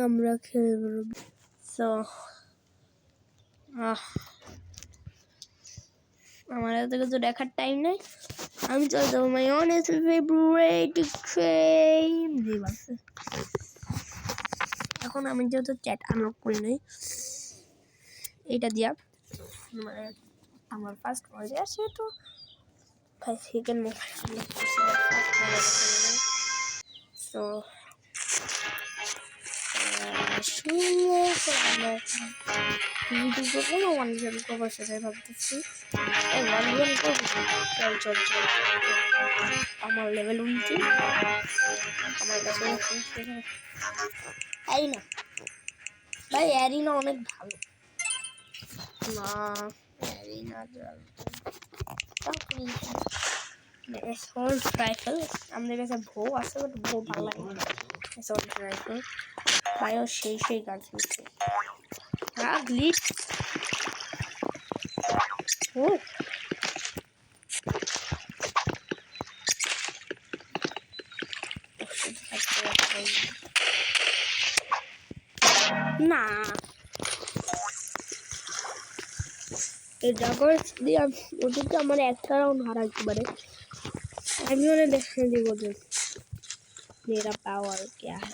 আমরা খেলব সো আমার এত কিছু দেখার টাইম নেই আমি চলে যাবো মাই অনেস্ট ফেভারিট গেম আছে এখন আমি যেহেতু চ্যাট আনলক করি নাই এটা দিয়া মানে আমার ফার্স্ট মজা আসে তো 5 সেকেন্ড মোবাইল আনলক করছি সো আমার লেভেল 29 আমার কাছে অ্যারিনা ভাই অ্যারিনা অনেক ভালো না অ্যারিনা অ্যাসল্ট রাইফেল আমাদের কাছে ভো আছে বাট ভো ভালো লাগে না অ্যাসল্ট রাইফেল ভাইও সেই গান শুনছে গ্লিচ ও না এই জাগর দিয়ে ওদেরকে আমার একটা রাউন্ড হারাতে পারে আমি ওরা দেখে দিব যে मेरा पावर क्या है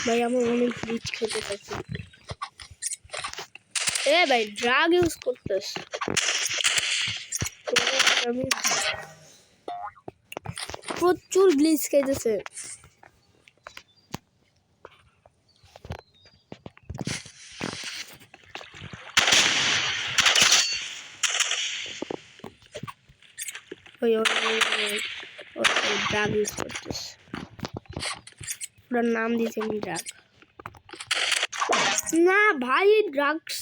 भाई हम অনেক রিচ খেতে পারছি ভাই ড্রাগ ইউজ করতেছ আমি প্রচুর গ্লিচ খাইতেছে ওই ড্রাগ ইউজ করতেছে ওর নাম দিয়েছে আমি ড্রাগ না ভাই ড্রাগস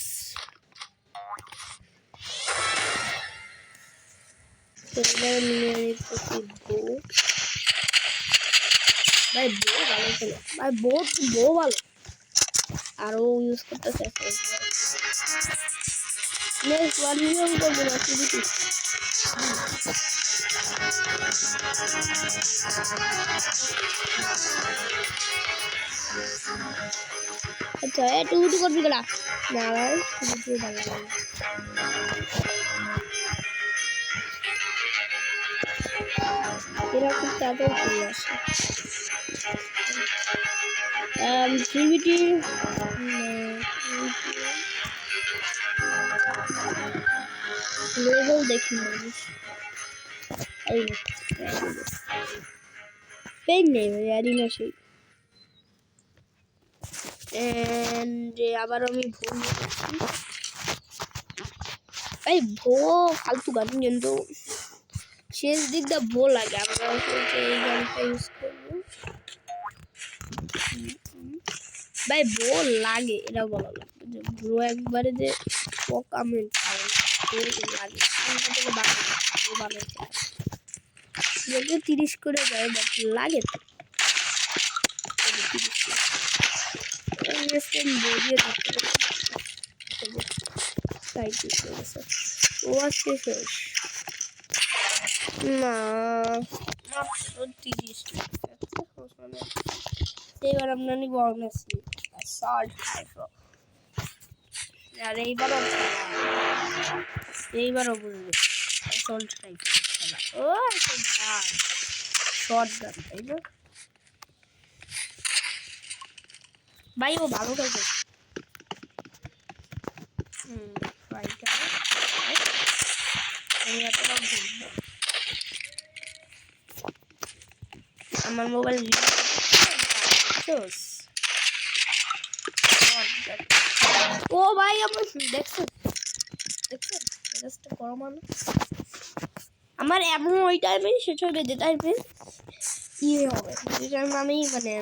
ভাই বো ভালো ছিল ভাই বো ভালো আরো ইউজ করতেছে নেক্সট 1 মিলিয়ন করবো না টিভিটি আচ্ছা টিভিটি করবি গলা না ভাই টিভিটি ভালো লাগে এরকম তাদের চলে আসে টিভিটি লেভেল দেখি এই পেন নেই অ্যারিনা সেই এন্ড আবার আমি ভুল এই ভো ফালতু গান কিন্তু শেষ দিকটা ভো লাগে আমরা এই গানটা ইউজ করবো ভাই ভো লাগে এটা বলা লাগবে যে ভো একবারে যে কমেন্ট লাগে যদি 30 করে যায় বাট লাগে তো ও আজকে শেষ না এবার আমরা নিব আর এইবারও বুঝবে শর্ট গান তাই না ভাই ও ভালো খেলছে আমার মোবাইল ও ভাই আমার দেখছেন আমার এমন ওই টাইমে শেষ হবে যে টাইমে ইয়ে হবে যে টাইমে আমি মানে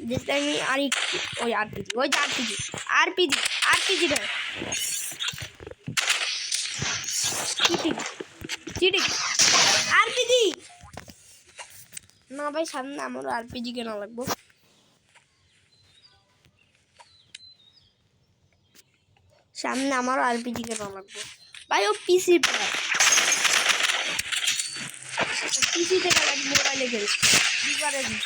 যে টাইমে আর ওই আরপিজি ওই যে আরপিজি না চিটিং না ভাই সামনে আমারও আরপিজি কেনা লাগবো। সামনে আমারও আরপিজি কেনা লাগবো ভাই। ও পিসি পিসিতে খেলা মোবাইলে খেলছি ডিফারেন্স।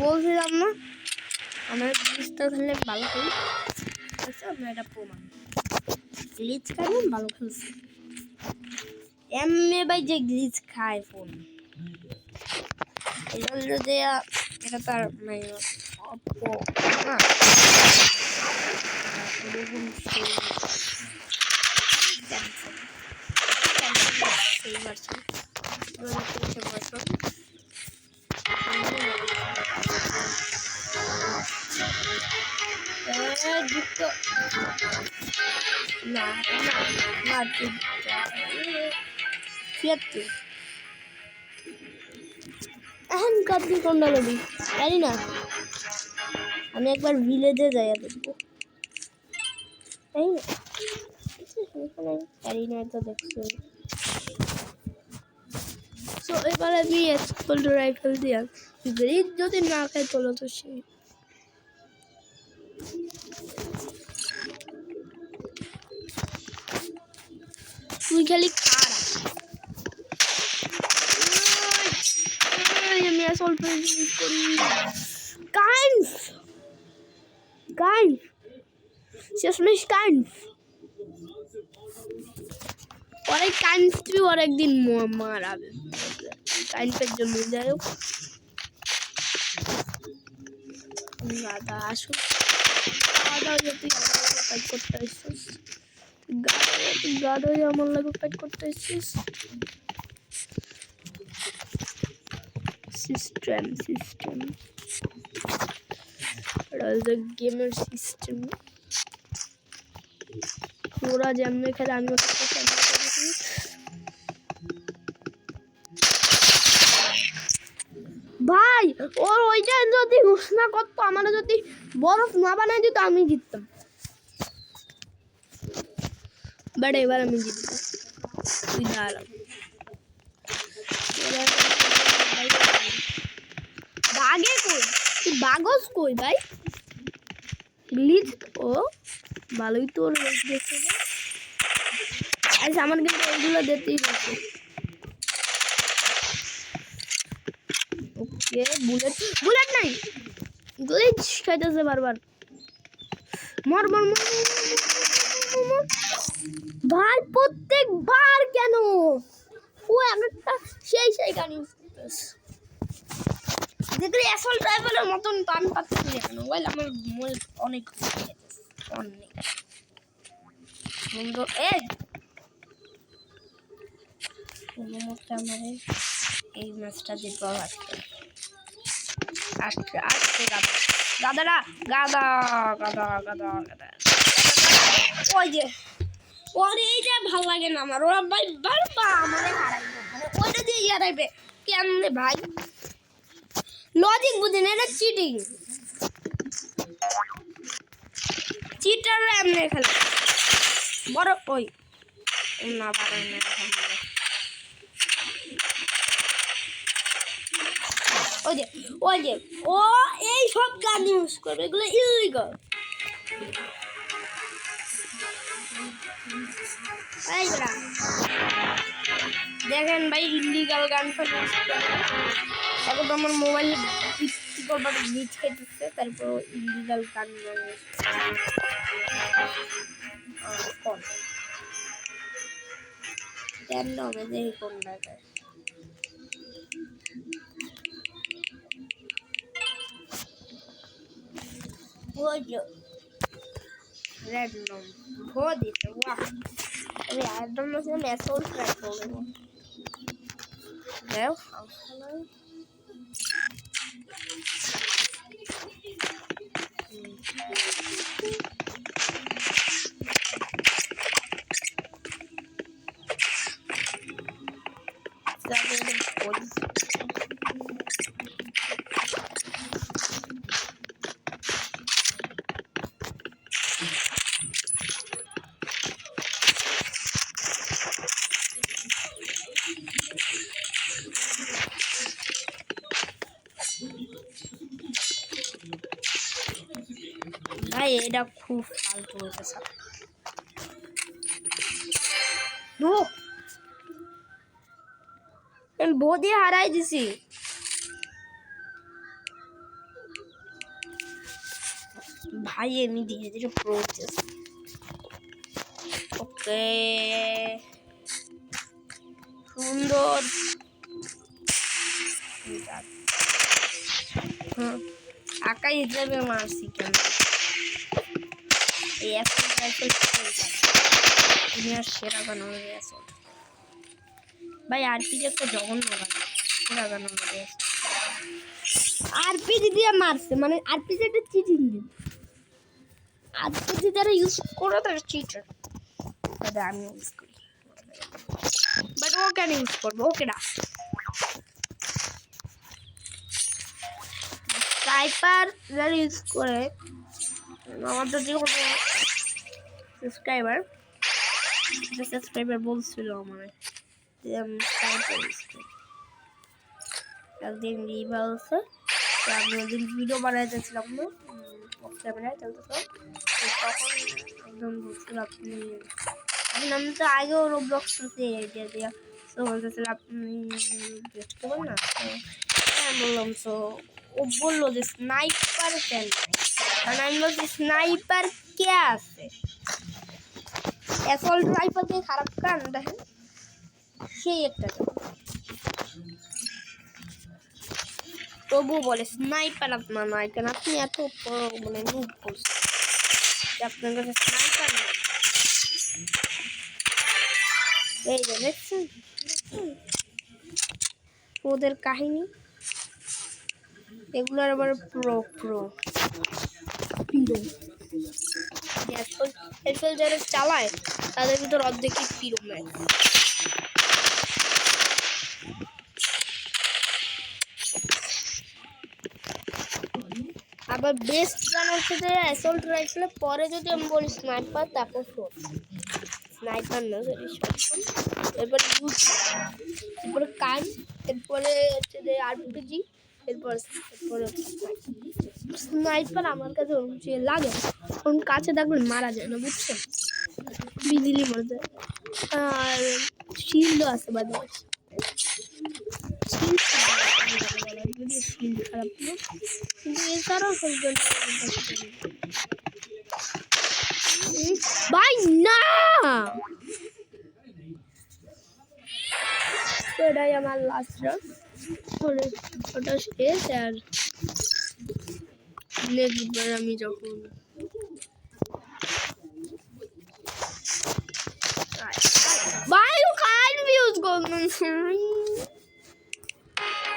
বলছিলাম না আমার গ্লিচটা খেললে ভালো খেলি। আমরা এটা প্রমাণ গ্লিচ খাই ভালো খেলছি। এমনি ভাই যে গ্লিচ খায় ফোন এটা যে এটা তার মানে না যুক্ত না না এখন কাপড় কোনটা লবি জানি না। আমি একবার ভিলেজে যাই দেখবো তাই না। জানি না তো দেখছো। সো এবার আমি এক্সপোল্ড রাইফেল দিয়া যদি না খাই তোলো তো সেই তুই খালি খারা আমি অল্প ইউজ করি কাইন্স কাইন্স শেষমেশ কাইন্স পরে কাইন্স তুই একদিন মারাবে কাইন্সের জন্য যাই হোক গাদা আসো গাদা তুই ফাইট করতে আসছিস গাদা আমার লাগে ফাইট করতে আসছিস। সিস্টেম the gamer system ওরা যেমন খেলে আমি ভাই ওর ওইটা যদি ঘোষণা করতো আমার যদি বরফ না বানাই দিত আমি জিততাম। বাট এবার আমি জিতবো তুই দাঁড়া বাগে কই তুই বাগস কই ভাই গ্লিচ ও ভালোই তোর দেখতে আচ্ছা আমার কিন্তু ওইগুলো দেখতেই হচ্ছে। ওকে বুলেট নাই গ্লিচ খাইতেছে বারবার মর মর মর ভাই প্রত্যেকবার কেন ও একটা সেই গান ইউজ করতেছে দেখলে অ্যাসল্ট রাইফেলের মতন তো আমি পাচ্ছি না কেন ওয়াইল আমার অনেক বন্ধু কোনো মতে আমার এই ম্যাচটা জিতবো আসতে গাদারা গাদা গাদা গাদা গাদা ওই যে ওর এইটা ভালো লাগে না আমার ওরা ভাই বারবার আমাদের হারাইবে মানে ওইটা দিয়ে হারাইবে কেমনে ভাই লজিক বুঝি না এটা চিটার এমনি খেলে বড় ওই না পারে না ওই যে ও এই সব গান ইউজ করবে এগুলো ইলিগাল। দেখেন ভাই ইলিগাল গান এখন তো আমার মোবাইলে কি করবার গ্লিচ খেতেছে তারপর ইলিগাল গান হবে দেখি কোন জায়গায় random हो देते वाह अरे random में से मैं सोच ट्राई करूँगा जाओ ভাই এটা খুব ফালতু হয়েছে আমি বদি হারাই দিছি ভাই আমি ধীরে ধীরে প্রসেস ওকে সুন্দর আকাই হিসেবে মারছি কেন এই দুনিয়ার সেরা গান ভাই আরপিজি একটা জঘন্য গান সেরা গান আরপিজি দিয়ে মারছে মানে আরপিজি একটা চিটিং দিন আরপিজি যারা ইউজ করে তারা চিটার তাদের আমি ইউজ করি বাট ও কেন ইউজ করবো ওকে না স্নাইপার যারা ইউজ করে আমাদের যে কোনো সাবস্ক্রাইবার বলছিল আমার একদিন বলছে আমি ওদিন ভিডিও বানাইতেছিলাম না অফ ক্যামেরায় চলতেছে তখন একদম বলছিল আপনি আমি তো আগেও রোবলক্স আইডিয়া দিয়া তো বলতেছিল আপনি দেখতে পারেন না হ্যাঁ বললাম তো ও বললো যে স্নাইপার কেন কারণ আমি বলছি স্নাইপার কে আছে অ্যাসল্ট রাইফেল দিয়ে খারাপ কান দেখেন সেই একটা তবু বলে স্নাইপার আপনার নয় কেন আপনি এত মানে নুব বলছেন যে আপনার কাছে স্নাইপার নেই এই যে দেখছেন ওদের কাহিনী এগুলোর আবার প্রো এরপর যারা চালায় তাদের ভিতর অর্ধেকই পিরো নেয় আবার বেস্ট গান হচ্ছে যে অ্যাসল্ট রাইফেলে পরে যদি আমি বলি স্নাইপার তারপর শট স্নাইপার না সরি শট এরপরে ইউজ এরপরে কান এরপরে হচ্ছে যে আরপিজি এরপরে স্নাইপার আমার কাছে যে লাগে কোন কাছে থাকলে মারা যায় না বুঝছেন বিজলি মারা যায় আর শিল্ডও আছে বাদে শিল্ড খারাপ না কিন্তু এছাড়াও ভাই না এটাই আমার লাস্ট রাউন্ড ওটা শেষ আর নেক্সটবার আমি যখন ভাই কাইন্ড ভিউজ করুন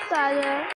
তাহলে